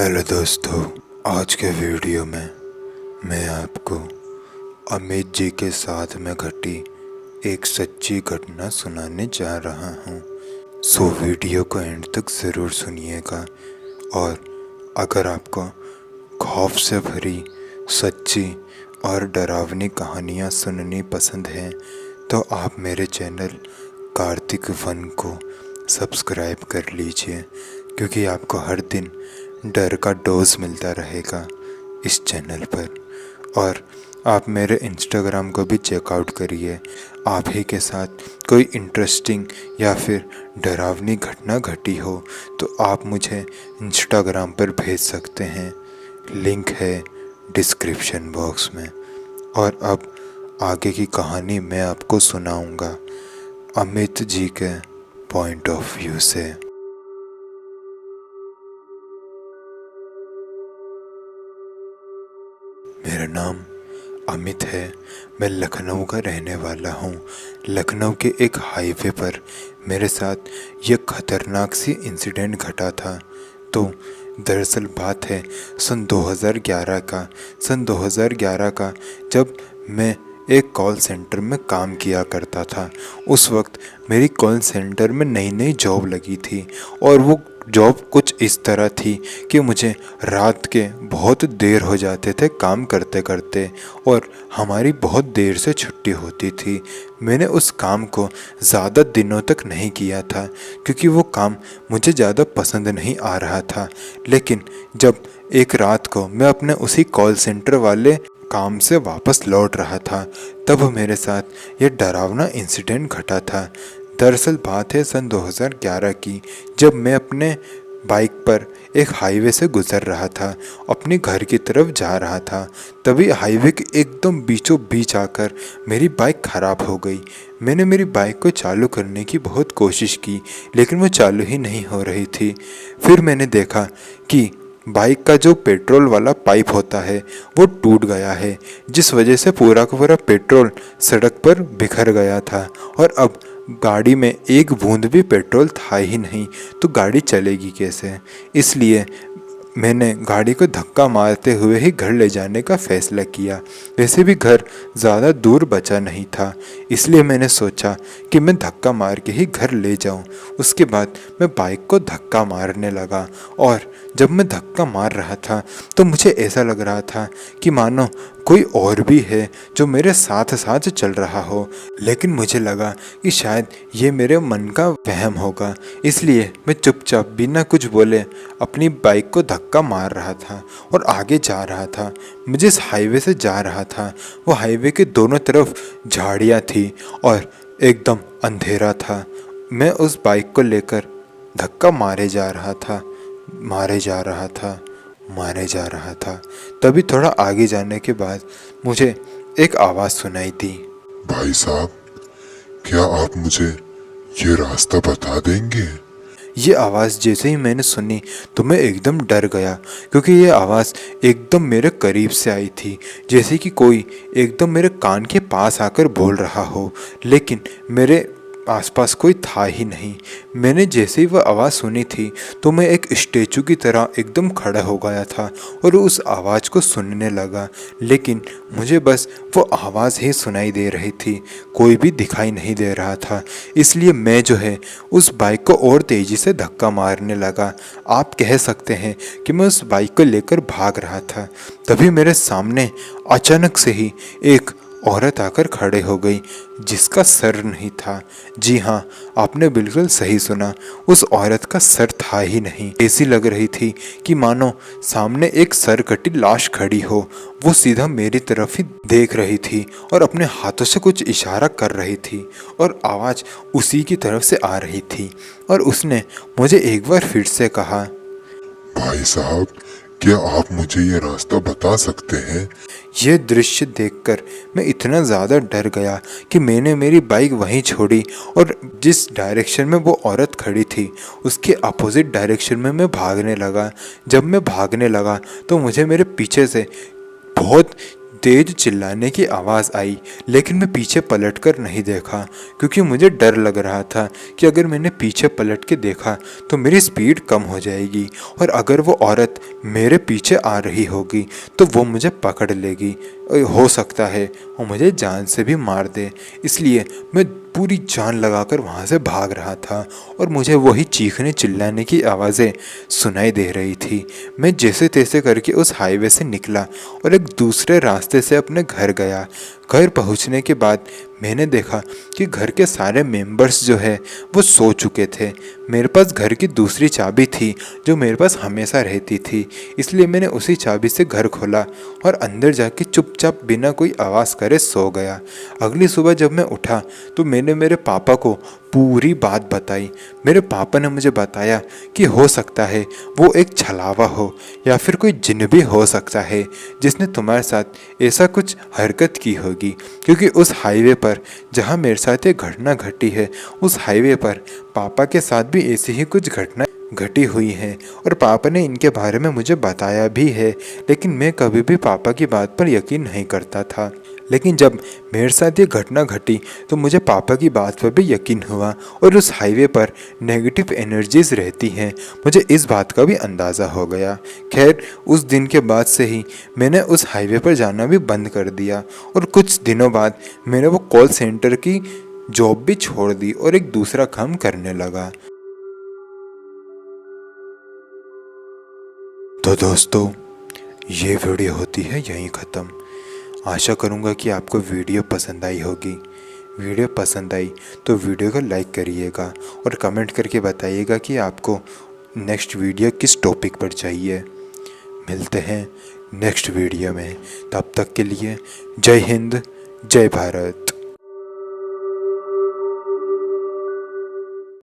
Hello दोस्तों, आज के वीडियो में मैं आपको अमित जी के साथ में घटी एक सच्ची घटना सुनाने जा रहा हूँ। सो वीडियो को एंड तक ज़रूर सुनिएगा। और अगर आपको खौफ से भरी सच्ची और डरावनी कहानियाँ सुननी पसंद हैं तो आप मेरे चैनल कार्तिक वन को सब्सक्राइब कर लीजिए, क्योंकि आपको हर दिन डर का डोज मिलता रहेगा इस चैनल पर। और आप मेरे इंस्टाग्राम को भी चेकआउट करिए। आप ही के साथ कोई इंटरेस्टिंग या फिर डरावनी घटना घटी हो तो आप मुझे इंस्टाग्राम पर भेज सकते हैं, लिंक है डिस्क्रिप्शन बॉक्स में। और अब आगे की कहानी मैं आपको सुनाऊंगा अमित जी के पॉइंट ऑफ व्यू से। मेरा नाम अमित है। मैं लखनऊ का रहने वाला हूँ। लखनऊ के एक हाईवे पर मेरे साथ यह खतरनाक सी इंसिडेंट घटा था। तो दरअसल बात है सन 2011 का, जब मैं एक कॉल सेंटर में काम किया करता था। उस वक्त मेरी कॉल सेंटर में नई नई जॉब लगी थी और वो जॉब कुछ इस तरह थी कि मुझे रात के बहुत देर हो जाते थे काम करते करते, और हमारी बहुत देर से छुट्टी होती थी। मैंने उस काम को ज़्यादा दिनों तक नहीं किया था क्योंकि वो काम मुझे ज़्यादा पसंद नहीं आ रहा था। लेकिन जब एक रात को मैं अपने उसी कॉल सेंटर वाले काम से वापस लौट रहा था, तब मेरे साथ ये डरावना इंसिडेंट घटा था। दरअसल बात है सन 2011 की, जब मैं अपने बाइक पर एक हाईवे से गुज़र रहा था, अपने घर की तरफ जा रहा था। तभी हाईवे के एकदम बीचों बीच आकर मेरी बाइक ख़राब हो गई। मैंने मेरी बाइक को चालू करने की बहुत कोशिश की, लेकिन वो चालू ही नहीं हो रही थी। फिर मैंने देखा कि बाइक का जो पेट्रोल वाला पाइप होता है वो टूट गया है, जिस वजह से पूरा का पूरा पेट्रोल सड़क पर बिखर गया था। और अब गाड़ी में एक बूंद भी पेट्रोल था ही नहीं, तो गाड़ी चलेगी कैसे। इसलिए मैंने गाड़ी को धक्का मारते हुए ही घर ले जाने का फ़ैसला किया। वैसे भी घर ज़्यादा दूर बचा नहीं था, इसलिए मैंने सोचा कि मैं धक्का मार के ही घर ले जाऊं। उसके बाद मैं बाइक को धक्का मारने लगा, और जब मैं धक्का मार रहा था तो मुझे ऐसा लग रहा था कि मानो कोई और भी है जो मेरे साथ साथ चल रहा हो। लेकिन मुझे लगा कि शायद ये मेरे मन का वहम होगा, इसलिए मैं चुपचाप बिना कुछ बोले अपनी बाइक को धक्का मार रहा था और आगे जा रहा था। मैं जिस हाईवे से जा रहा था वो हाईवे के दोनों तरफ झाड़ियाँ थी और एकदम अंधेरा था। मैं उस बाइक को लेकर धक्का मारे जा रहा था। तभी थोड़ा आगे जाने के बाद मुझे एक आवाज़ सुनाई दी। भाई साहब, क्या आप मुझे ये रास्ता बता देंगे? ये आवाज़ जैसे ही मैंने सुनी तो मैं एकदम डर गया, क्योंकि ये आवाज़ एकदम मेरे करीब से आई थी, जैसे कि कोई एकदम मेरे कान के पास आकर बोल रहा हो, लेकिन मेरे आसपास कोई था ही नहीं। मैंने जैसे ही वह आवाज़ सुनी थी तो मैं एक स्टैचू की तरह एकदम खड़ा हो गया था और उस आवाज़ को सुनने लगा। लेकिन मुझे बस वो आवाज़ ही सुनाई दे रही थी, कोई भी दिखाई नहीं दे रहा था। इसलिए मैं जो है उस बाइक को और तेज़ी से धक्का मारने लगा। आप कह सकते हैं कि मैं उस बाइक को लेकर भाग रहा था। तभी मेरे सामने अचानक से ही एक औरत आकर खड़े हो गई, जिसका सर नहीं था। जी हाँ, आपने बिल्कुल सही सुना, उस औरत का सर था ही नहीं। ऐसी लग रही थी कि मानो सामने एक सर कटी लाश खड़ी हो। वो सीधा मेरी तरफ ही देख रही थी और अपने हाथों से कुछ इशारा कर रही थी, और आवाज़ उसी की तरफ से आ रही थी। और उसने मुझे एक बार फिर से कहा, भाई साहब, क्या आप मुझे ये रास्ता बता सकते हैं? यह दृश्य देखकर मैं इतना ज़्यादा डर गया कि मैंने मेरी बाइक वहीं छोड़ी और जिस डायरेक्शन में वो औरत खड़ी थी उसके अपोजिट डायरेक्शन में मैं भागने लगा। जब मैं भागने लगा तो मुझे मेरे पीछे से बहुत तेज चिल्लाने की आवाज़ आई, लेकिन मैं पीछे पलटकर नहीं देखा क्योंकि मुझे डर लग रहा था कि अगर मैंने पीछे पलट के देखा तो मेरी स्पीड कम हो जाएगी और अगर वो औरत मेरे पीछे आ रही होगी तो वो मुझे पकड़ लेगी। हो सकता है वो मुझे जान से भी मार दे। इसलिए मैं पूरी जान लगाकर वहाँ से भाग रहा था और मुझे वही चीखने चिल्लाने की आवाज़ें सुनाई दे रही थी। मैं जैसे तैसे करके उस हाईवे से निकला और एक दूसरे रास्ते से अपने घर गया। घर पहुंचने के बाद मैंने देखा कि घर के सारे मेंबर्स जो है वो सो चुके थे। मेरे पास घर की दूसरी चाबी थी जो मेरे पास हमेशा रहती थी, इसलिए मैंने उसी चाबी से घर खोला और अंदर जाके चुपचाप बिना कोई आवाज़ करे सो गया। अगली सुबह जब मैं उठा तो मैंने मेरे पापा को पूरी बात बताई। मेरे पापा ने मुझे बताया कि हो सकता है वो एक छलावा हो या फिर कोई जिन्न भी हो सकता है जिसने तुम्हारे साथ ऐसा कुछ हरकत की होगी, क्योंकि उस हाईवे पर जहाँ मेरे साथ ये घटना घटी है उस हाईवे पर पापा के साथ भी ऐसी ही कुछ घटना घटी हुई है और पापा ने इनके बारे में मुझे बताया भी है, लेकिन मैं कभी भी पापा की बात पर यकीन नहीं करता था। लेकिन जब मेरे साथ ये घटना घटी तो मुझे पापा की बात पर भी यकीन हुआ और उस हाईवे पर नेगेटिव एनर्जीज रहती हैं, मुझे इस बात का भी अंदाज़ा हो गया। खैर उस दिन के बाद से ही मैंने उस हाईवे पर जाना भी बंद कर दिया और कुछ दिनों बाद मैंने वो कॉल सेंटर की जॉब भी छोड़ दी और एक दूसरा काम करने लगा। तो दोस्तों ये वीडियो होती है यहीं ख़त्म। आशा करूँगा कि आपको वीडियो पसंद आई होगी। वीडियो पसंद आई तो वीडियो को लाइक करिएगा और कमेंट करके बताइएगा कि आपको नेक्स्ट वीडियो किस टॉपिक पर चाहिए। मिलते हैं नेक्स्ट वीडियो में, तब तक के लिए जय हिंद, जय भारत।